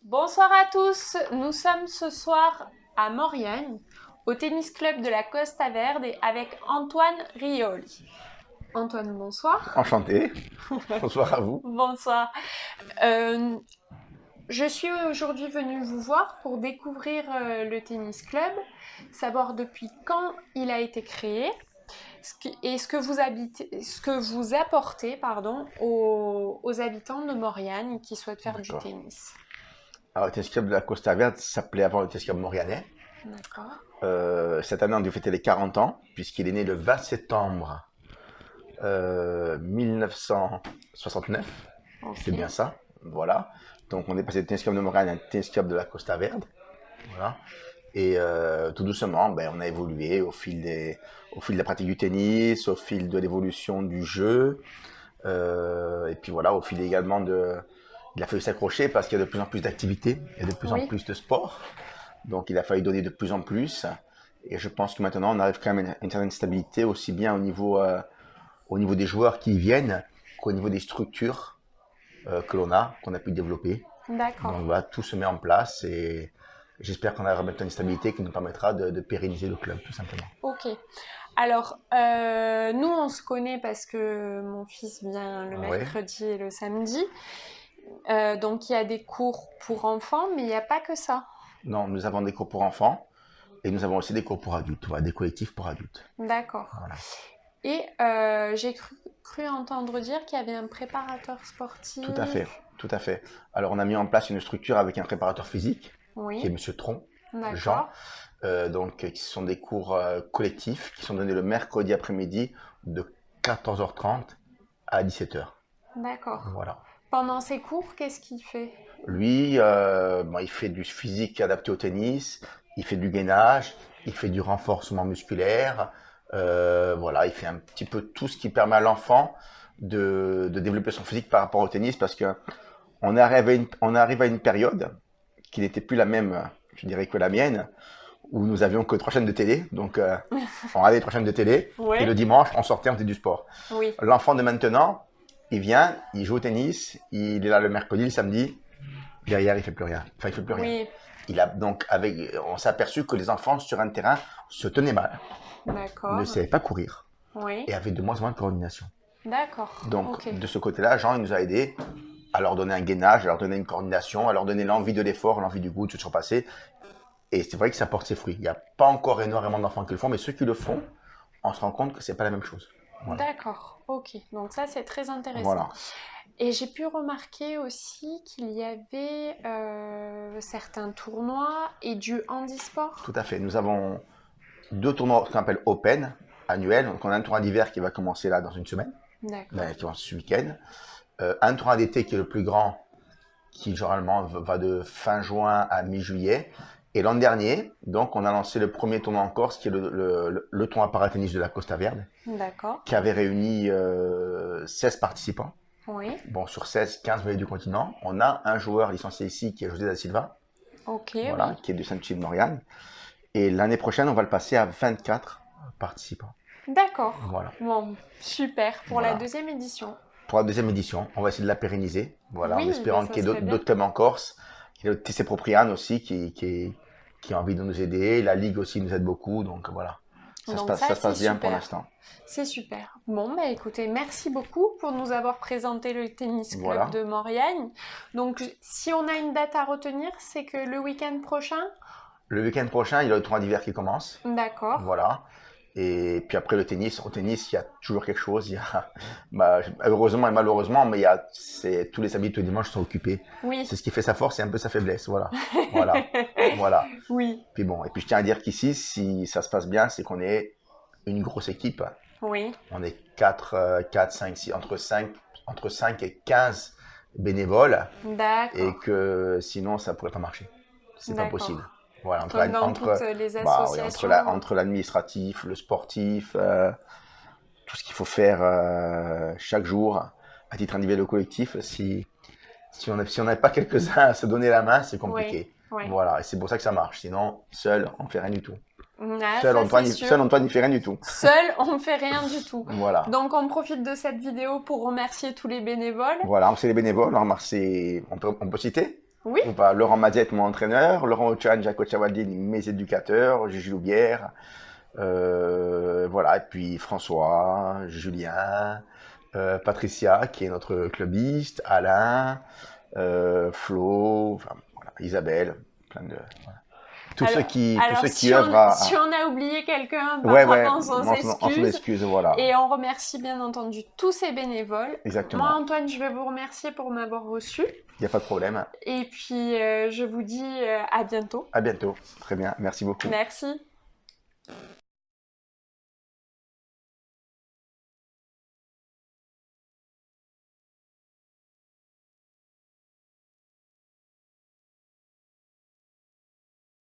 Bonsoir à tous, nous sommes ce soir à Maurienne, au tennis club de la Costa Verde avec Antoine Rioli. Antoine, bonsoir. Enchanté. Bonsoir à vous. Bonsoir. Je suis aujourd'hui venue vous voir pour découvrir le tennis club, savoir depuis quand il a été créé et ce que vous apportez aux habitants de Maurienne qui souhaitent faire du D'accord. tennis. Alors, le tennis club de la Costa Verde s'appelait avant le tennis club Maurianais. D'accord. Cette année, on dû fêter les 40 ans, puisqu'il est né le 20 septembre 1969. Ok. C'est bien ça. Voilà. Donc, on est passé du tennis club de Maurienne à un tennis club de la Costa Verde. Voilà. Et tout doucement, on a évolué au fil de la pratique du tennis, au fil de l'évolution du jeu. Et puis voilà, au fil également il a fallu s'accrocher parce qu'il y a de plus en plus d'activités, il y a de plus en Oui. plus de sport. Donc il a fallu donner de plus en plus. Et je pense que maintenant on arrive quand même à une certaine stabilité, aussi bien au niveau des joueurs qui y viennent qu'au niveau des structures qu'on a pu développer. D'accord. Donc voilà, tout se met en place et j'espère qu'on arrivera maintenant à une stabilité qui nous permettra de pérenniser le club, tout simplement. Ok. Alors, nous, on se connaît parce que mon fils vient le Oui. mercredi et le samedi. Donc, il y a des cours pour enfants, mais il n'y a pas que ça. Non, nous avons des cours pour enfants et nous avons aussi des cours pour adultes, voilà, des collectifs pour adultes. D'accord. Voilà. Et j'ai cru entendre dire qu'il y avait un préparateur sportif. Tout à fait, tout à fait. Alors, on a mis en place une structure avec un préparateur physique, Oui. qui est Monsieur Tron, D'accord. Jean, donc qui sont des cours collectifs qui sont donnés le mercredi après-midi de 14h30 à 17h. D'accord. Voilà. Pendant ces cours, qu'est-ce qu'il fait? Lui, il fait du physique adapté au tennis, il fait du gainage, il fait du renforcement musculaire. Voilà, il fait un petit peu tout ce qui permet à l'enfant de développer son physique par rapport au tennis parce que on arrive à une période qui n'était plus la même, je dirais, que la mienne, où nous avions que 3 chaînes de télé. Donc, on regardait les 3 chaînes de télé, Ouais. et le dimanche, on sortait, on faisait du sport. Oui. L'enfant de maintenant, il vient, il joue au tennis, il est là le mercredi, le samedi, derrière, il fait plus rien. Enfin, il fait plus rien. Oui. On s'est aperçu que les enfants sur un terrain se tenaient mal, D'accord. ne savaient pas courir Oui. et avaient de moins en moins de coordination. D'accord. Donc, Ok. de ce côté-là, Jean, il nous a aidés à leur donner un gainage, à leur donner une coordination, à leur donner l'envie de l'effort, l'envie du goût de se surpasser. Et c'est vrai que ça porte ses fruits. Il n'y a pas encore énormément d'enfants qui le font, mais ceux qui le font, on se rend compte que c'est pas la même chose. Voilà. D'accord. Ok. Donc ça, c'est très intéressant. Voilà. Et j'ai pu remarquer aussi qu'il y avait certains tournois et du handisport. Tout à fait. Nous avons 2 tournois qu'on appelle Open, annuels. Donc, on a un tournoi d'hiver qui va commencer là dans une semaine, D'accord. qui commence ce week-end. Un tournoi d'été qui est le plus grand, qui généralement va de fin juin à mi-juillet. Et l'an dernier, donc, on a lancé le premier tournoi en Corse, qui est le tournoi paratennis de la Costa Verde, D'accord. qui avait réuni 16 participants. Oui. Bon, sur 16, 15 venaient du continent. On a un joueur licencié ici qui est José da Silva, Ok. voilà, Oui. qui est de Saint-Lucie-de-Maurienne. Et l'année prochaine, on va le passer à 24 participants. D'accord. Voilà. Bon, super pour Voilà. la deuxième édition. Pour la deuxième édition, on va essayer de la pérenniser. Voilà, Oui, en espérant ça qu'il y ait serait bien. d'autres clubs en Corse. Il y a le TC Propriane aussi qui a envie de nous aider. La Ligue aussi nous aide beaucoup. Donc voilà, Donc ça se passe c'est bien pour super. l'instant. C'est super. Bon, bah écoutez, merci beaucoup pour nous avoir présenté le tennis club Voilà. de Mauriagne. Donc, si on a une date à retenir, c'est que le week-end prochain? Le week-end prochain, il y a le tournoi d'hiver qui commence. D'accord. Voilà. Et puis après le tennis, au tennis, il y a toujours quelque chose. Il y a, heureusement et malheureusement, mais tous les samedis, tous les dimanches sont occupés. Oui. C'est ce qui fait sa force et un peu sa faiblesse. Voilà. Voilà. Voilà. Oui. Puis bon, et puis je tiens à dire qu'ici, si ça se passe bien, c'est qu'on est une grosse équipe. Oui. On est 4, 5, 6, entre 5 et 15 bénévoles. D'accord. Et que sinon, ça pourrait pas marcher. C'est pas D'accord. possible. Voilà, Comme dans toutes les associations. entre l'administratif, le sportif, tout ce qu'il faut faire chaque jour à titre individuel ou collectif, si on n'avait pas quelques-uns à se donner la main, c'est compliqué. Oui, oui. Voilà, et c'est pour ça que ça marche. Sinon, seul, on ne fait rien du tout. Ah, Seul, ça, Antoine, c'est sûr. seul, Antoine, il fait rien du tout. Seul, on ne fait rien du tout. Voilà. Donc, on profite de cette vidéo pour remercier tous les bénévoles. Voilà, c'est les bénévoles, on peut citer. Oui. ou pas? Laurent Maziette, mon entraîneur, Laurent Ochan, Jaco Chavaldine, mes éducateurs, Juju Loubière, voilà, et puis François, Julien, Patricia, qui est notre clubiste, Alain, Flo, enfin, voilà, Isabelle, plein de... Voilà. Tous Alors ceux qui si œuvrent si on a oublié quelqu'un, bah, Ouais, ouais, vraiment, on s'en on s'en excuse. excuse, voilà. Et on remercie bien entendu tous ces bénévoles. Moi, Exactement. Antoine, je vais vous remercier pour m'avoir reçu. Il n'y a pas de problème. Et puis, je vous dis à bientôt. À bientôt. Très bien. Merci beaucoup. Merci.